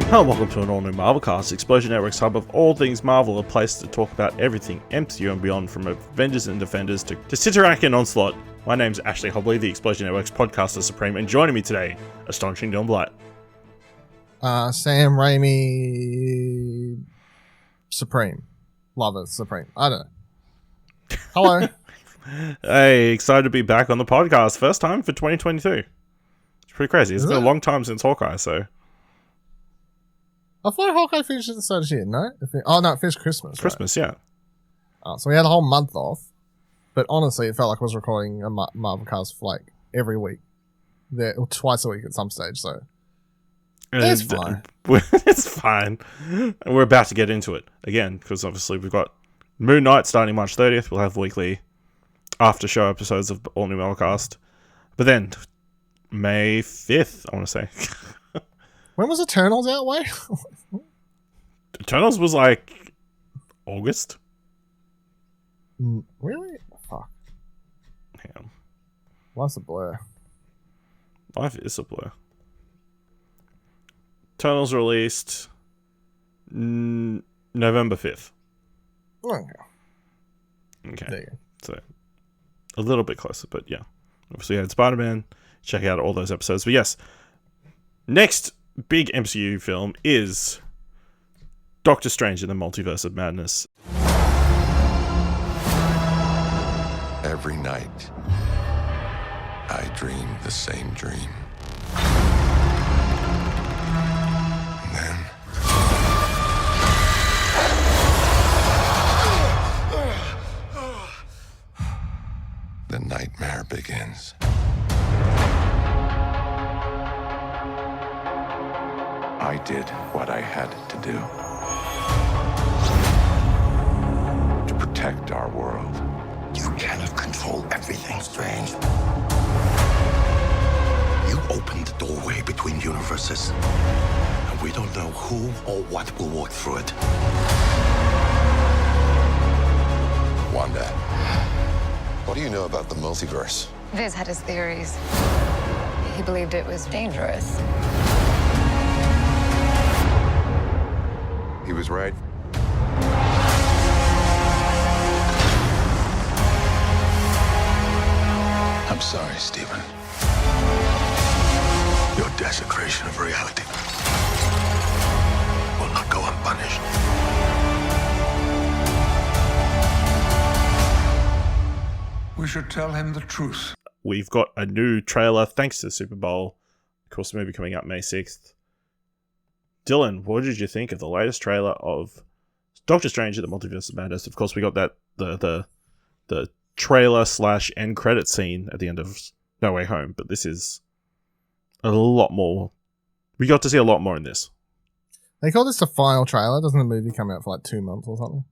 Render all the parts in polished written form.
Hello and welcome to an all-new Marvelcast, Explosion Network's hub of all things Marvel, a place to talk about everything MCU and beyond, from Avengers and Defenders to Titarak and Onslaught. My name's Ashley Hobley, the Explosion Network's podcaster supreme, and joining me today, astonishing Dylan Blight. Sam Raimi Supreme. Love it, Supreme. I don't know. Hello. Hey, excited to be back on the podcast. First time for 2022. It's pretty crazy. It's been a long time since Hawkeye, so... I thought Hawkeye finished at the start of the year, no? It finished Christmas. Christmas, right? Yeah. Oh, so we had a whole month off. But honestly, it felt like I was recording a Marvelcast for like every week. Or twice a week at some stage, so... It's fine. It's fine. And we're about to get into it again, because obviously we've got Moon Knight starting March 30th. We'll have weekly after-show episodes of All New Marvelcast. But then, May 5th, I want to say... When was Eternals out, wait? Eternals was like August. Really? Fuck. Hang on. Life's a blur. Life is a blur. Eternals released November 5th. Okay. Okay. So a little bit closer, but yeah. Obviously, we had SpiderMan. Check out all those episodes. But yes, next big MCU film is Doctor Strange in the Multiverse of Madness. Every night, I dream the same dream. And then... the nightmare begins. I did what I had to do to protect our world. You cannot control everything, Strange. You opened the doorway between universes, and we don't know who or what will walk through it. Wanda, what do you know about the multiverse? Viz had his theories. He believed it was dangerous. He was right. I'm sorry, Stephen. Your desecration of reality will not go unpunished. We should tell him the truth. We've got a new trailer thanks to the Superbowl. Of course, the movie coming out May 6th. Dylan, what did you think of the latest trailer of Doctor Strange at the Multiverse of Madness? Of course, we got that the trailer / end credit scene at the end of No Way Home, but this is a lot more. We got to see a lot more in this. They call this the final trailer. Doesn't the movie come out for like 2 months or something?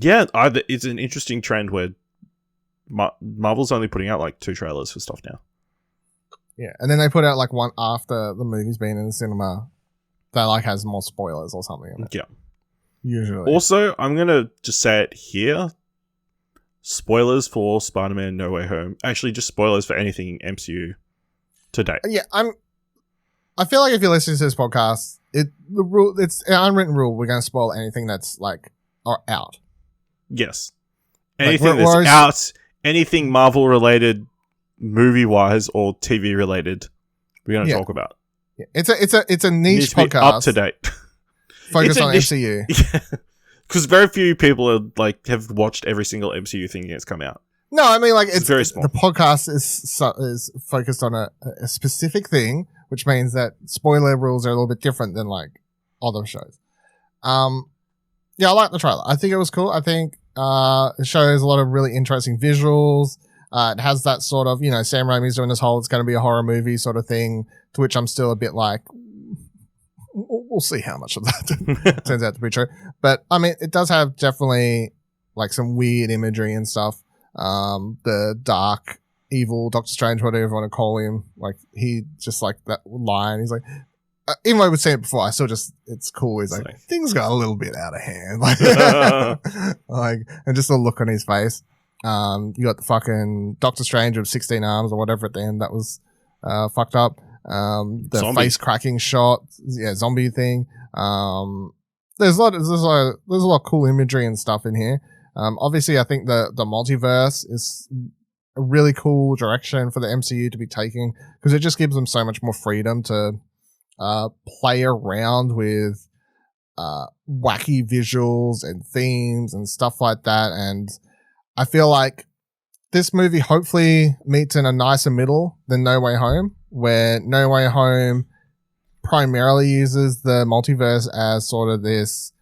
Yeah, it's an interesting trend where Marvel's only putting out like 2 trailers for stuff now. Yeah, and then they put out like one after the movie's been in the cinema. That like has more spoilers or something in it. Yeah. Usually. Also, I'm going to just say it here. Spoilers for Spider-Man No Way Home. Actually, just spoilers for anything MCU to date. Yeah, I feel like if you're listening to this podcast, it's an unwritten rule. We're going to spoil anything that's like out. Yes. Anything that's out, anything Marvel related, movie-wise or TV related, we're going to talk about. Yeah. It's a niche podcast. Up to date. Focused on MCU. Yeah. Because very few people have watched every single MCU thing that's come out. No, I mean like it's very small. The podcast is focused on a specific thing, which means that spoiler rules are a little bit different than like other shows. Yeah, I like the trailer. I think it was cool. I think it shows a lot of really interesting visuals. It has that sort of, Sam Raimi's doing this whole, it's going to be a horror movie sort of thing, to which I'm still a bit like, we'll see how much of that turns out to be true. But, I mean, it does have definitely, like, some weird imagery and stuff. The dark, evil Doctor Strange, whatever you want to call him, like, he just, like, that line, he's like, even though we've seen it before, I still just, it's cool. He's like, things got a little bit out of hand. Like, and just the look on his face. You got the fucking Doctor Strange with 16 arms or whatever at the end that was fucked up. The Zombie. face cracking shot, zombie thing. There's a lot of cool imagery and stuff in here. Obviously, I think the multiverse is a really cool direction for the MCU to be taking, because it just gives them so much more freedom to play around with wacky visuals and themes and stuff like that. And I feel like this movie hopefully meets in a nicer middle than No Way Home, where No Way Home primarily uses the multiverse as sort of this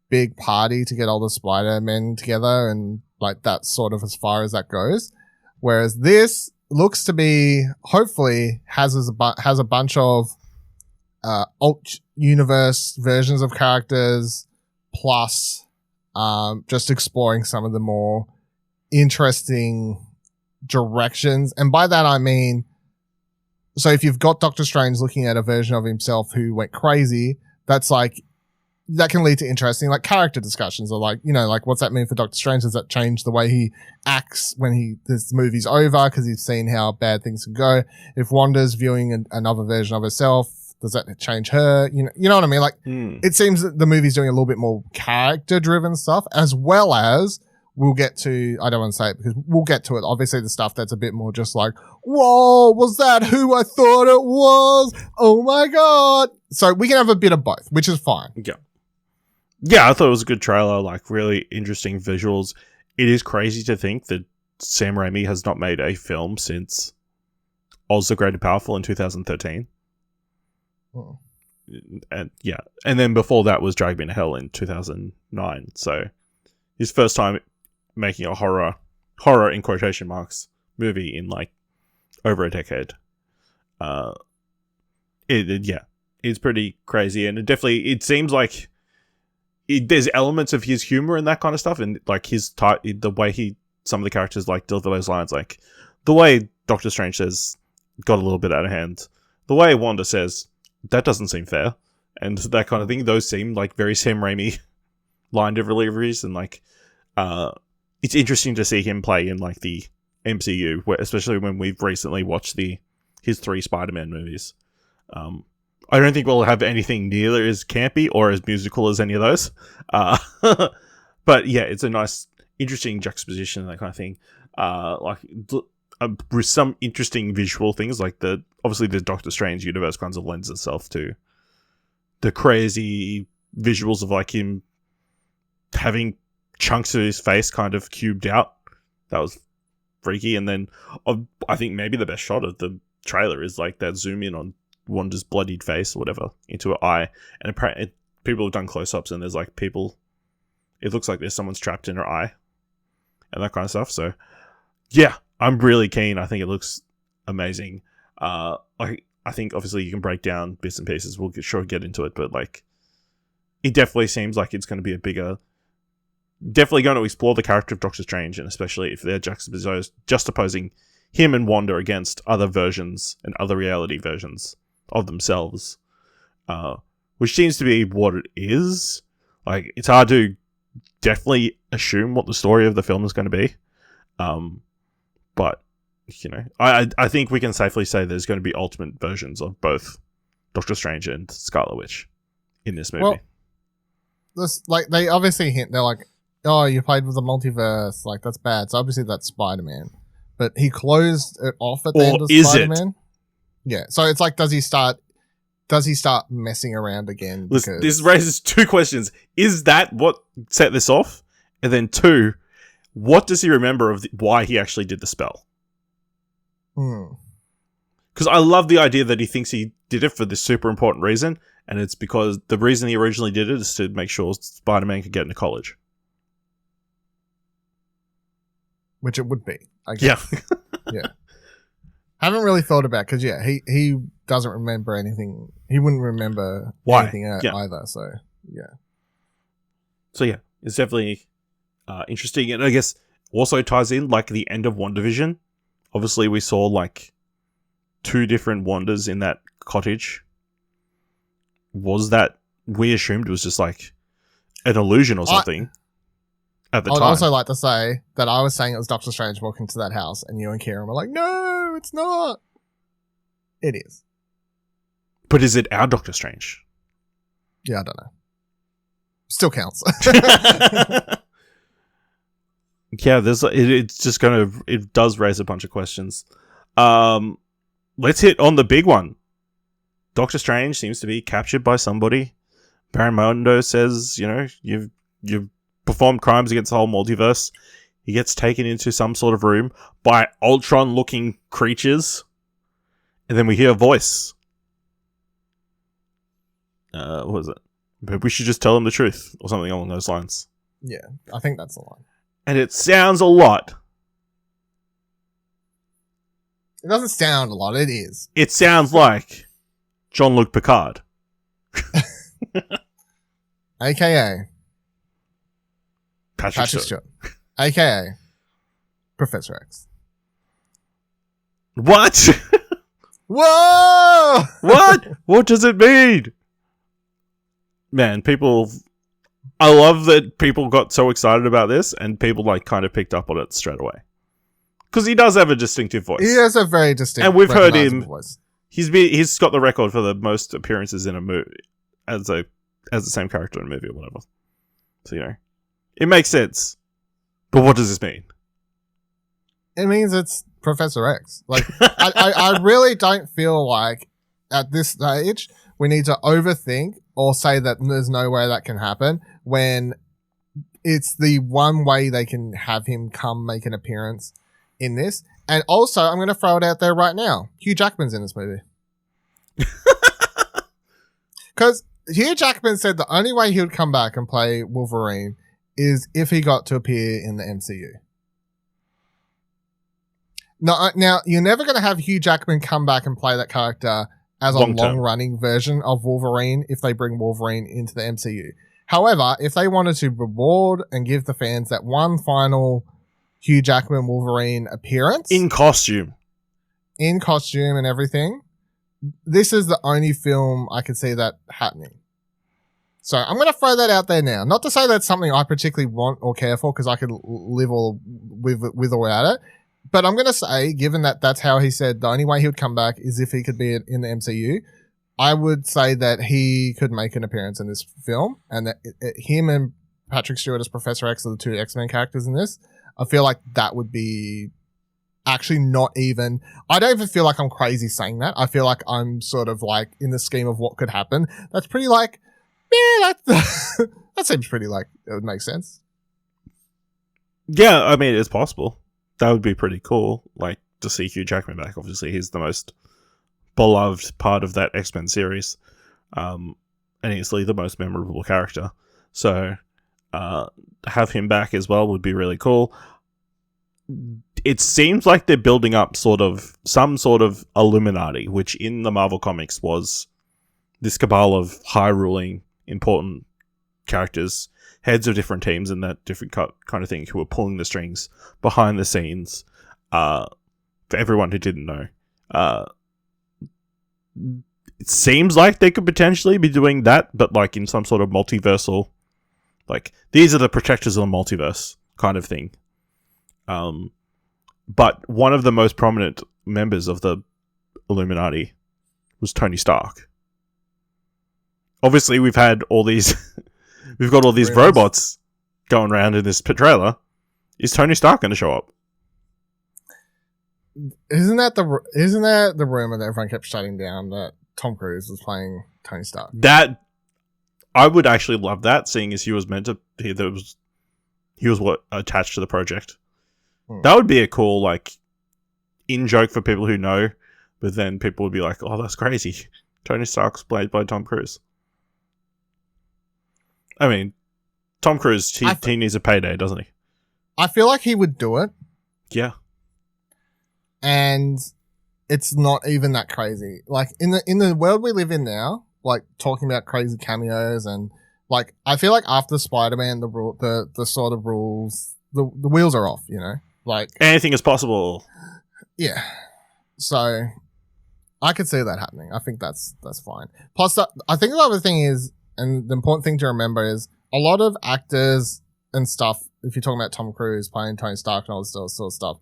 big party to get all the Spider-Men together, and like that's sort of as far as that goes. Whereas this looks to be, hopefully, has a bunch of alt universe versions of characters, plus just exploring some of the more interesting directions. And by that I mean, so if you've got Doctor Strange looking at a version of himself who went crazy, that's like, that can lead to interesting like character discussions, or like, you know, like what's that mean for Doctor Strange? Does that change the way he acts when this movie's over, because he's seen how bad things can go? If Wanda's viewing another version of herself, does that change her? You know what I mean? Like, It seems that the movie's doing a little bit more character driven stuff, as well as we'll get to, I don't want to say it because we'll get to it. Obviously the stuff that's a bit more just like, whoa, was that who I thought it was? Oh my God. So we can have a bit of both, which is fine. Yeah, I thought it was a good trailer, like really interesting visuals. It is crazy to think that Sam Raimi has not made a film since Oz the Great and Powerful in 2013. Oh. And yeah, and then before that was Drag Me to Hell in 2009. So his first time making a horror in quotation marks movie in like over a decade. It's pretty crazy, and it seems like there's elements of his humor and that kind of stuff, and like the way some of the characters like deliver those lines, like the way Doctor Strange says got a little bit out of hand, the way Wanda says that doesn't seem fair, and that kind of thing. Those seem like very Sam Raimi line deliveries, and like it's interesting to see him play in like the MCU, especially when we've recently watched his 3 Spider-Man movies. I don't think we'll have anything nearly as campy or as musical as any of those. But yeah, it's a nice, interesting juxtaposition and that kind of thing. With some interesting visual things, like obviously the Doctor Strange universe kind of lends itself to the crazy visuals of like him having chunks of his face kind of cubed out. That was freaky. And then I think maybe the best shot of the trailer is like that zoom in on Wanda's bloodied face or whatever into her eye, and apparently people have done close-ups and there's like it looks like there's someone's trapped in her eye and that kind of stuff. So yeah, I'm really keen. I think it looks amazing. I think obviously you can break down bits and pieces, we'll get into it, but like it definitely seems like it's going to be definitely going to explore the character of Doctor Strange, and especially if they're juxtaposing him and Wanda against other versions and other reality versions of themselves, which seems to be what it is. Like, it's hard to definitely assume what the story of the film is going to be, but you know, I think we can safely say there's going to be ultimate versions of both Doctor Strange and Scarlet Witch in this movie. Well, like they obviously hint, they're like, oh, you played with the multiverse, like that's bad. So obviously that's Spider-Man, but he closed it off at the end of Spider-Man. Yeah, so it's like, does he start messing around again? Listen, this raises 2 questions. Is that what set this off? And then 2, what does he remember of why he actually did the spell? Because I love the idea that he thinks he did it for this super important reason, and it's because the reason he originally did it is to make sure Spider-Man could get into college. Which it would be, I guess. Yeah. Yeah. Haven't really thought about, because he doesn't remember anything. He wouldn't remember anything either. So yeah, it's definitely interesting, and I guess also ties in like the end of WandaVision. Obviously, we saw like 2 different Wandas in that cottage. Was that, we assumed it was just like an illusion or something at the time? I'd also like to say that I was saying it was Doctor Strange walking to that house, and you and Kieran were like, no, it's not. It is. But is it our Doctor Strange? Yeah, I don't know. Still counts. Yeah, it's just it does raise a bunch of questions. Let's hit on the big one. Doctor Strange seems to be captured by somebody. Barramundo says, you've performed crimes against the whole multiverse. He gets taken into some sort of room by Ultron-looking creatures. And then we hear a voice. What was it? But we should just tell him the truth, or something along those lines. Yeah, I think that's the line. And it sounds a lot. It doesn't sound a lot, it is. It sounds like Jean-Luc Picard. AKA Patrick Stewart. Stewart. AKA Professor X. What? Whoa! What? What does it mean? Man, I love that people got so excited about this and people kind of picked up on it straight away. Because he does have a distinctive voice. He has a very distinct, and we've heard him. Voice. He's got the record for the most appearances in a movie as the same character in a movie or whatever. So it makes sense. But what does this mean? It means it's Professor X. I really don't feel like at this stage we need to overthink or say that there's no way that can happen when it's the one way they can have him come make an appearance in this. And also, I'm going to throw it out there right now. Hugh Jackman's in this movie. Because Hugh Jackman said the only way he would come back and play Wolverine is if he got to appear in the MCU. Now you're never going to have Hugh Jackman come back and play that character as a long-running version of Wolverine if they bring Wolverine into the MCU. However, if they wanted to reward and give the fans that one final Hugh Jackman Wolverine appearance in costume and everything, this is the only film I could see that happening. So I'm going to throw that out there now. Not to say that's something I particularly want or care for, because I could live with or without it. But I'm going to say, given that that's how he said the only way he would come back is if he could be in the MCU, I would say that he could make an appearance in this film, and that him and Patrick Stewart as Professor X are the two X-Men characters in this. I feel like that would be actually not even... I don't even feel like I'm crazy saying that. I feel like I'm sort of in the scheme of what could happen. That's pretty yeah, that seems pretty it would make sense. Yeah, I mean, it's possible. That would be pretty cool, to see Hugh Jackman back. Obviously, he's the most beloved part of that X-Men series. And easily the most memorable character. So, have him back as well would be really cool. It seems like they're building up some sort of Illuminati, which in the Marvel Comics was this cabal of high-ruling, important characters, heads of different teams and that different kind of thing, who were pulling the strings behind the scenes, for everyone who didn't know. It seems like they could potentially be doing that, but in some sort of multiversal, these are the protectors of the multiverse kind of thing. But one of the most prominent members of the Illuminati was Tony Stark. Obviously, we've got all these robots going around in this trailer. Is Tony Stark going to show up? Isn't that the rumor that everyone kept shutting down, that Tom Cruise was playing Tony Stark? That I would actually love that, seeing as he was meant to. He was attached to the project. That would be a cool in joke for people who know, but then people would be like, "Oh, that's crazy." Tony Stark's played by Tom Cruise. I mean, Tom Cruise, he needs a payday, doesn't he? I feel like he would do it. Yeah. And it's not even that crazy. In the world we live in now, talking about crazy cameos and I feel like after SpiderMan, the sort of rules, the wheels are off, anything is possible. Yeah. So I could see that happening. I think that's fine. Plus, I think the other thing is, and the important thing to remember is, a lot of actors and stuff, if you're talking about Tom Cruise playing Tony Stark and all this sort of stuff,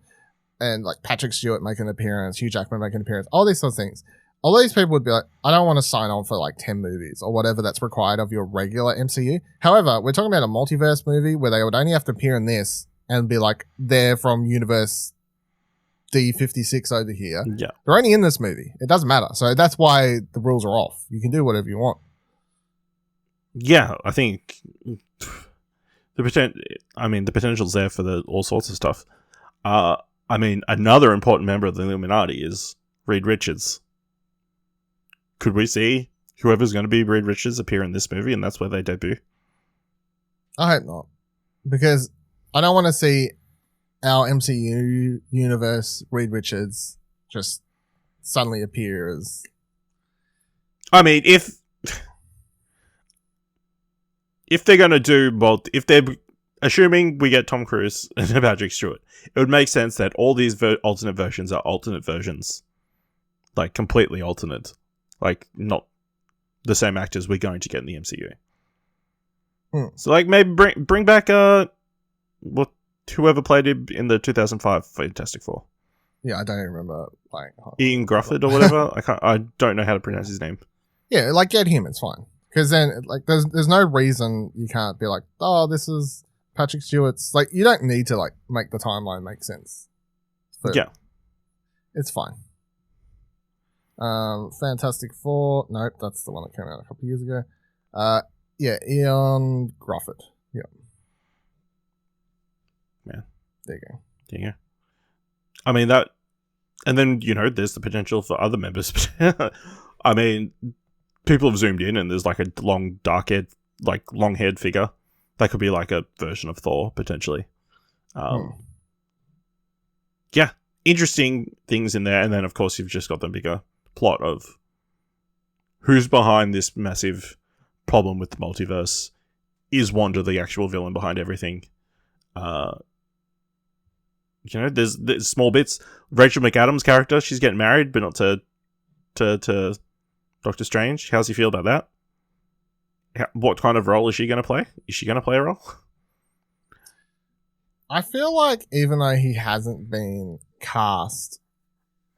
and Patrick Stewart making an appearance, Hugh Jackman making an appearance, all these sort of things, all these people would be like, I don't want to sign on for like 10 movies or whatever that's required of your regular MCU. However, we're talking about a multiverse movie where they would only have to appear in this and be like, they're from universe D56 over here. Yeah. They're only in this movie. It doesn't matter. So that's why the rules are off. You can do whatever you want. Yeah, I think the potential's there for all sorts of stuff. Another important member of the Illuminati is Reed Richards. Could we see whoever's going to be Reed Richards appear in this movie, and that's where they debut? I hope not, because I don't want to see our MCU universe Reed Richards just suddenly appear as. I mean, if they're going to do if they're assuming we get Tom Cruise and Patrick Stewart, it would make sense that all these alternate versions are alternate versions, like completely alternate, like not the same actors we're going to get in the MCU. So, like, maybe bring back whoever played him in the 2005 Fantastic Four. Yeah, I don't even remember Ian Grufford or whatever. I don't know how to pronounce his name. Yeah, like get him. It's fine. Because then, like, there's no reason you can't be like, oh, this is Patrick Stewart's. Like, you don't need to, like, make the timeline make sense. Yeah. It's fine. Fantastic Four. Nope, that's the one that came out a couple of years ago. Yeah, Ian Grufford. Yeah. Yeah. There you go. There you go. I mean, that... And then, there's the potential for other members. I mean... People have zoomed in and there's like a long, dark-haired, like long-haired figure. That could be like a version of Thor, potentially. Yeah, interesting things in there. And then, of course, you've just got the bigger plot of who's behind this massive problem with the multiverse. Is Wanda the actual villain behind everything? There's small bits. Rachel McAdams' character, she's getting married, but not to Doctor Strange. How's he feel about that? What kind of role is she going to play? Is she going to play a role? I feel like even though he hasn't been cast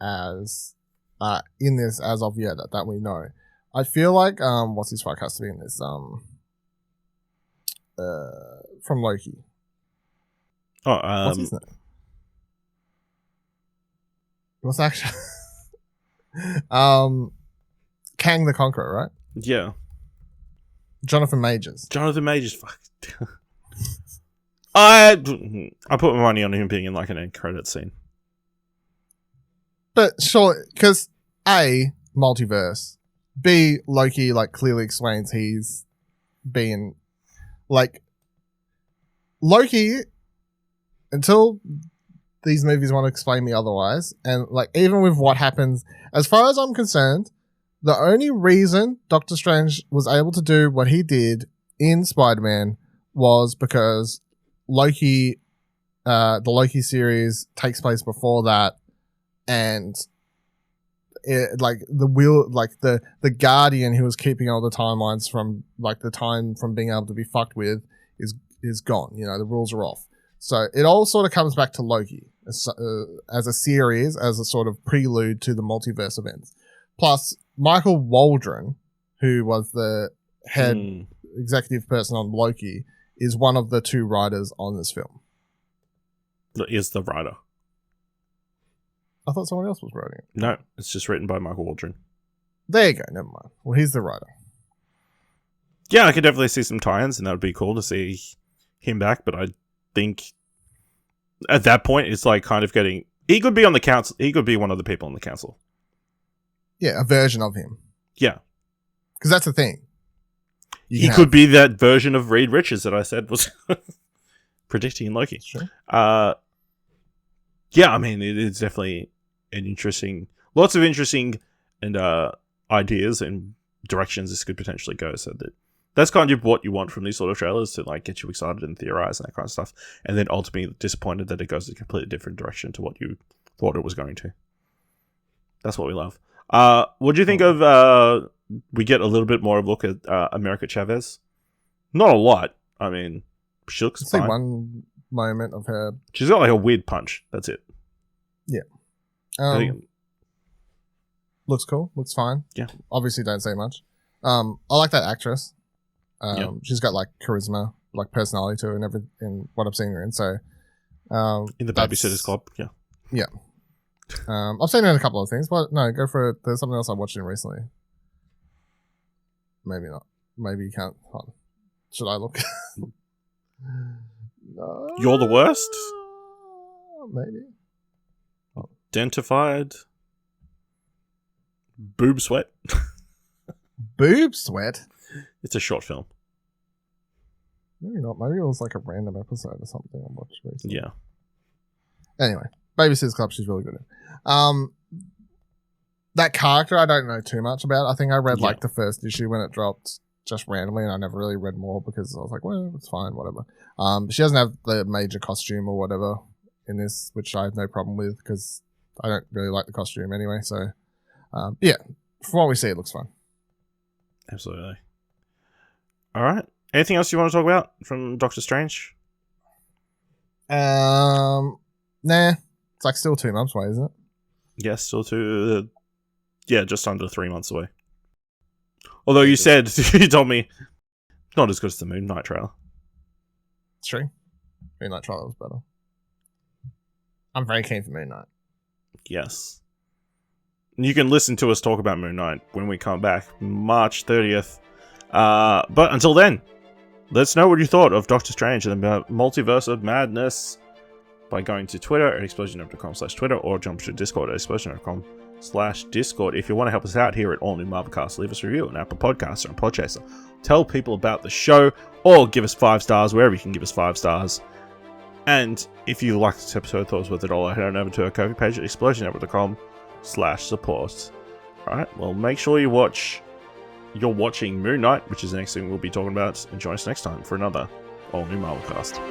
as in this as of yet that we know, I feel like what's his fuck has to be in this from Loki. What's his name? What's actually Kang the Conqueror, right? Yeah. Jonathan Majors. Fuck. I put my money on him being in like an end credit scene. But sure, because A, multiverse. B, Loki like clearly explains he's been like Loki until these movies want to explain me otherwise, and like even with what happens, as far as I'm concerned, the only reason Doctor Strange was able to do what he did in SpiderMan was because Loki, the Loki series takes place before that, and it, like the Guardian who was keeping all the timelines from like the time from being able to be fucked with is gone. The rules are off. So it all sort of comes back to Loki as a series, as a sort of prelude to the multiverse events. Plus, Michael Waldron, who was the head executive person on Loki, is one of the two writers on this film. Is the writer? I thought someone else was writing it. No, it's just written by Michael Waldron. There you go. Never mind. Well, he's the writer. Yeah, I could definitely see some tie-ins, and that would be cool to see him back. But I think at that point, it's like kind of getting. He could be on the council. He could be one of the people on the council. Yeah, a version of him. Yeah. Because that's the thing. He could be that version of Reed Richards that I said was predicting in Loki. Sure. Yeah, I mean, it's definitely lots of interesting and ideas and directions this could potentially go. So that's kind of what you want from these sort of trailers, to like get you excited and theorize and that kind of stuff. And then ultimately disappointed that it goes a completely different direction to what you thought it was going to. That's what we love. What do you think of we get a little bit more of a look at America Chavez? Not a lot. I mean, she looks fine. See one moment of her. She's got like a weird punch. That's it. Yeah. Looks cool. Looks fine. Yeah. Obviously, don't say much. I like that actress. Yeah. She's got like charisma, like personality to her, and everything in what I've seen her in. So, In the Babysitter's Club. Yeah. Yeah. I've seen her in a couple of things, but no, go for it. There's something else I watched in recently. Maybe not. Maybe you can't. Hold on. Should I look? No. You're the worst? Maybe. Identified. Boob Sweat. Boob Sweat? It's a short film. Maybe not. Maybe it was like a random episode or something I watched recently. Yeah. Anyway, Babysitter's Club, she's really good in. That character, I don't know too much about. I think I read like the first issue when it dropped just randomly, and I never really read more because I was like, well, it's fine, whatever. She doesn't have the major costume or whatever in this, which I have no problem with because I don't really like the costume anyway. So, yeah, from what we see, it looks fun. Absolutely. All right. Anything else you want to talk about from Doctor Strange? Nah. It's like still 2 months away, isn't it? Yes, still just under 3 months away. Although you said, you told me, not as good as the Moon Knight trailer. It's true. Moon Knight trailer was better. I'm very keen for Moon Knight. Yes. You can listen to us talk about Moon Knight when we come back, March 30th. But until then, let us know what you thought of Doctor Strange and the Multiverse of Madness by going to Twitter at explosionnev.com/Twitter or jump to Discord at explosionnev.com/Discord. If you want to help us out here at All New Marvelcast, leave us a review on Apple Podcasts or on Podchaser. Tell people about the show or give us 5 stars wherever you can give us 5 stars. And if you liked this episode, thought it was worth it all, head on over to our Ko-fi page at explosionnev.com/support. Alright, well, make sure you're watching Moon Knight, which is the next thing we'll be talking about, and join us next time for another All New Marvelcast.